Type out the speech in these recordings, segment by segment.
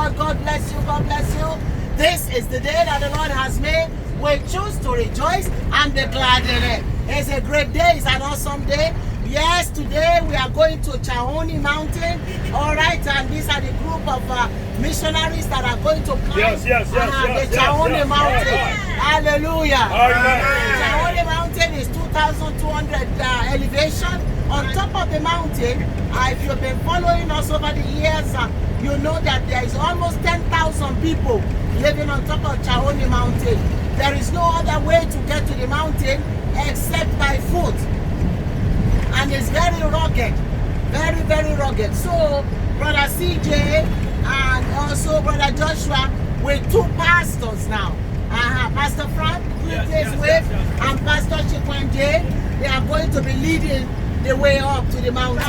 God. God bless you. God bless you. This is the day that the Lord has made. We choose to rejoice and be glad in it. It's a great day. It's an awesome day. Yes, today we are going to Chaoni mountain. All right, and these are the group of missionaries that are going to climb the Chaoni mountain. Hallelujah. Chaoni mountain is 2,200 elevation. On top of the mountain, if you've been following us over the years, you know that there is almost 10,000 people living on top of Chaoni mountain. There is no other way to get to the mountain except by foot. And it's very rugged, very, very rugged. So, Brother CJ and also Brother Joshua with two pastors now. Pastor Frank, and Pastor Chikwanje, they are going to be leading the way up to the mountain.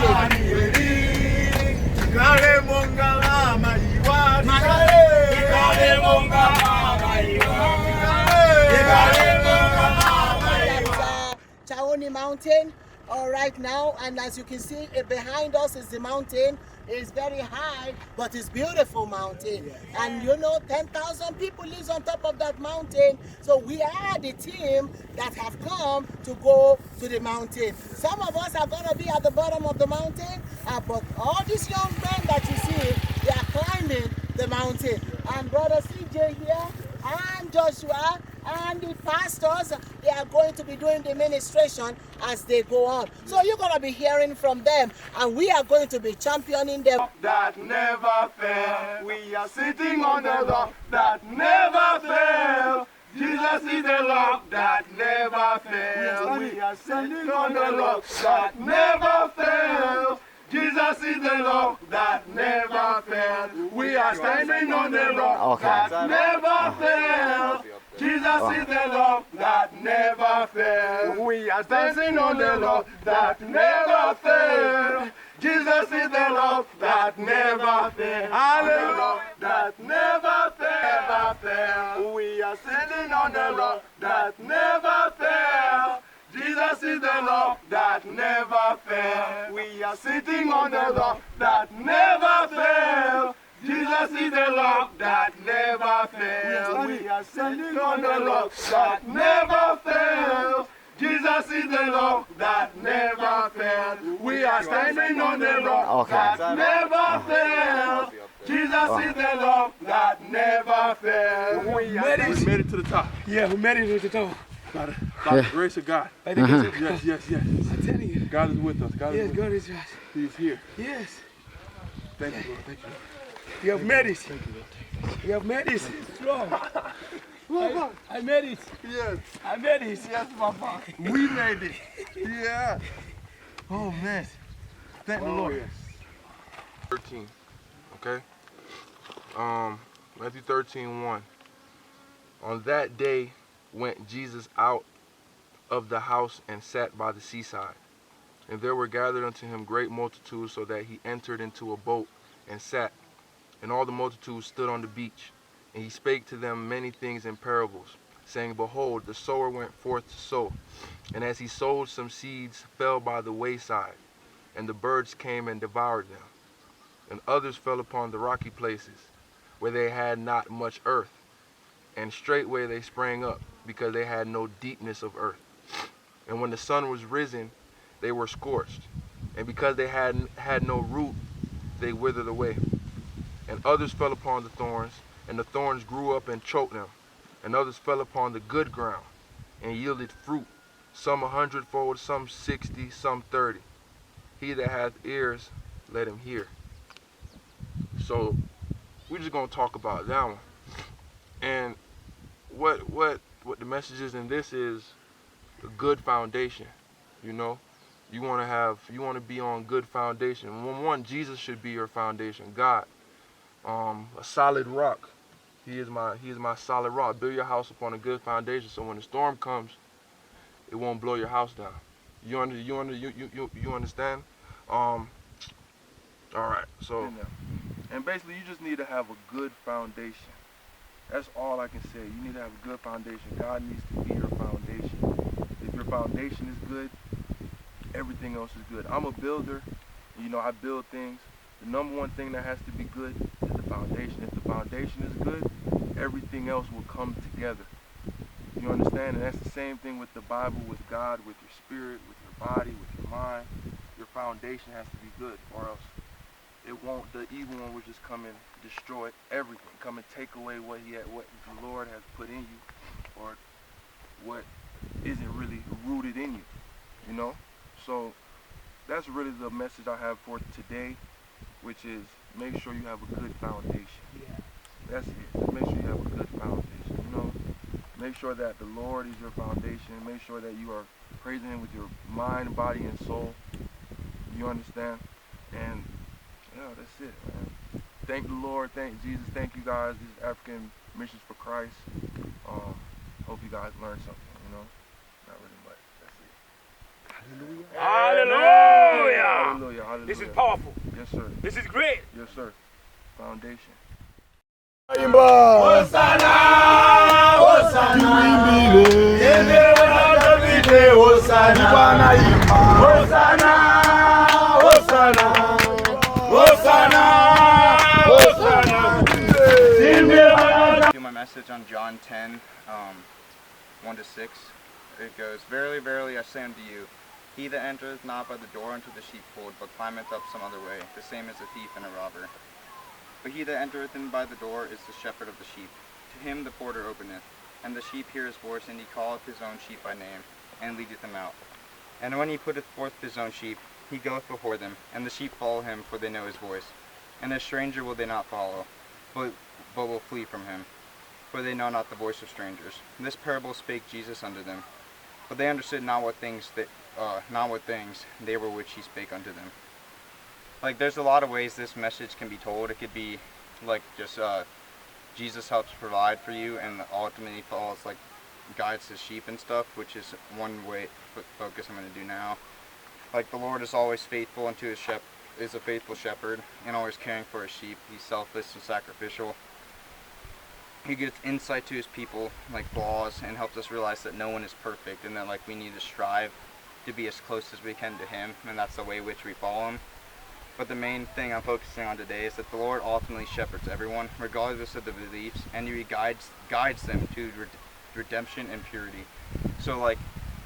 Chaoni mountain. All right now, and as you can see, behind us is the mountain. It's very high, but it's beautiful mountain. And you know, 10,000 people live on top of that mountain. So we are the team that have come to go to the mountain. Some of us are going to be at the bottom of the mountain, but all these young men that you see, they are climbing the mountain. And Brother CJ here, and Joshua, and the pastors, they are going to be doing the ministration as they go on. So you're going to be hearing from them, and we are going to be championing them. That never fail. We are sitting on the rock that never fail. Jesus is the rock that never fail. We are sitting on the rock that never fail. Jesus is the rock that never fail. We are standing on the rock that never fail. Jesus is the rock that never fails. We are standing on the rock that never fails. Jesus is the rock that never fails. Hallelujah. That never fails. We are standing on the rock that never fails. Jesus is the rock that never fails. We are sitting on the rock that never fails. Jesus is the rock that never fails. We are standing on the rock that never fails. Jesus is the rock that never fails. We are standing on the rock that never fails. Jesus is the rock that never fails. We made it to the top. Yeah, we made it to the top. By the grace of God. By the grace of God. Yes. I'm telling you. God is with us. God is with God us. is with us. He's here. Yes. Thank you, Lord. Thank you. You have made it. You have made it. I made it. Yes. I made it. Yes, Papa. We made it. Yeah. Oh, man. Thank the Lord. Yes. 13. Okay? Matthew 13:1. On that day went Jesus out of the house and sat by the seaside. And there were gathered unto him great multitudes, so that he entered into a boat and sat. And all the multitude stood on the beach. And he spake to them many things in parables, saying, Behold, the sower went forth to sow. And as he sowed, some seeds fell by the wayside, and the birds came and devoured them. And others fell upon the rocky places, where they had not much earth. And straightway they sprang up, because they had no deepness of earth. And when the sun was risen, they were scorched. And because they had no root, they withered away. And others fell upon the thorns, and the thorns grew up and choked them. And others fell upon the good ground, and yielded fruit, some 100-fold, some 60, some 30. He that hath ears, let him hear. So we're just gonna talk about that one. And what the message is in this is a good foundation. You know, you want to be on good foundation. One, Jesus should be your foundation. God, a solid rock. He is my solid rock. Build your house upon a good foundation, so when the storm comes, it won't blow your house down. You understand? All right. So, and basically, you just need to have a good foundation. That's all I can say. You need to have a good foundation. God needs to be your foundation. If your foundation is good, everything else is good. I'm a builder. You know, I build things. The number one thing that has to be good is the foundation. If the foundation is good, everything else will come together. You understand? And that's the same thing with the Bible, with God, with your spirit, with your body, with your mind. Your foundation has to be good, or else it won't. The evil one will just come and destroy everything, come and take away what the Lord has put in you, or what isn't really rooted in you. You know? So that's really the message I have for today, which is make sure you have a good foundation. Yeah. That's it. Just make sure you have a good foundation. You know? Make sure that the Lord is your foundation. Make sure that you are praising Him with your mind, body, and soul. You understand? And yeah, that's it, man. Thank the Lord. Thank Jesus. Thank you guys. This is African Missions for Christ. Hope you guys learned something. You know, not really much. That's it. Hallelujah. Hallelujah. Hallelujah. This is powerful. Yes, sir. This is great. Yes, sir. Foundation. Hosanna, Hosanna, Hosanna, Hosanna, Hosanna, Hosanna, Hosanna. Do my message on John 10, 1-6. It goes, Verily, verily, I say unto you, he that entereth not by the door into the sheepfold, but climbeth up some other way, the same is a thief and a robber. But he that entereth in by the door is the shepherd of the sheep. To him the porter openeth, and the sheep hear his voice, and he calleth his own sheep by name, and leadeth them out. And when he putteth forth his own sheep, he goeth before them, and the sheep follow him, for they know his voice. And a stranger will they not follow, but will flee from him, for they know not the voice of strangers. And this parable spake Jesus unto them, but they understood not what things they were which he spake unto them. Like, there's a lot of ways this message can be told. It could be like just Jesus helps provide for you, and ultimately follows, like, guides his sheep and stuff, which is one way focus I'm going to do now. Like, the Lord is always faithful unto his is a faithful shepherd, and always caring for his sheep. He's selfless and sacrificial. He gives insight to his people, like flaws, and helps us realize that no one is perfect, and that, like, we need to strive to be as close as we can to him, and that's the way in which we follow him. But the main thing I'm focusing on today is that the Lord ultimately shepherds everyone, regardless of the beliefs, and he guides them to redemption and purity. So, like,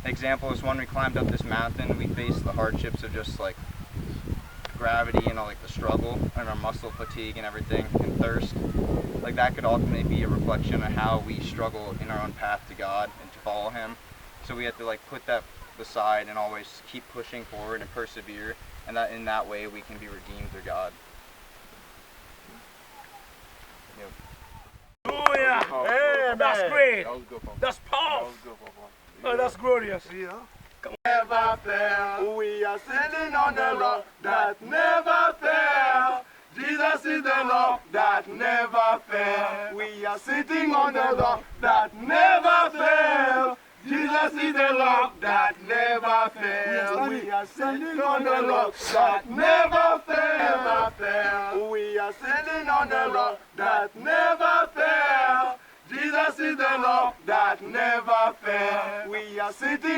example is when we climbed up this mountain, we faced the hardships of just, like, gravity and all, like, the struggle and our muscle fatigue and everything, and thirst. Like, that could ultimately be a reflection of how we struggle in our own path to God and to follow him. So we have to, like, put that aside and always keep pushing forward and persevere, and that in that way we can be redeemed through God. Hallelujah. Hey, that's great. That was good, Papa. That's That powerful. was good, Papa. Oh, that's glorious. Yeah. Never fail. We are sitting on the rock that never fail. Jesus is the rock that never fail. We are sitting on the rock that never fail. Jesus is the rock that never fail. We are standing on the rock that never fail. We are standing on the rock that never fail. Jesus is the rock that never fail. We are sitting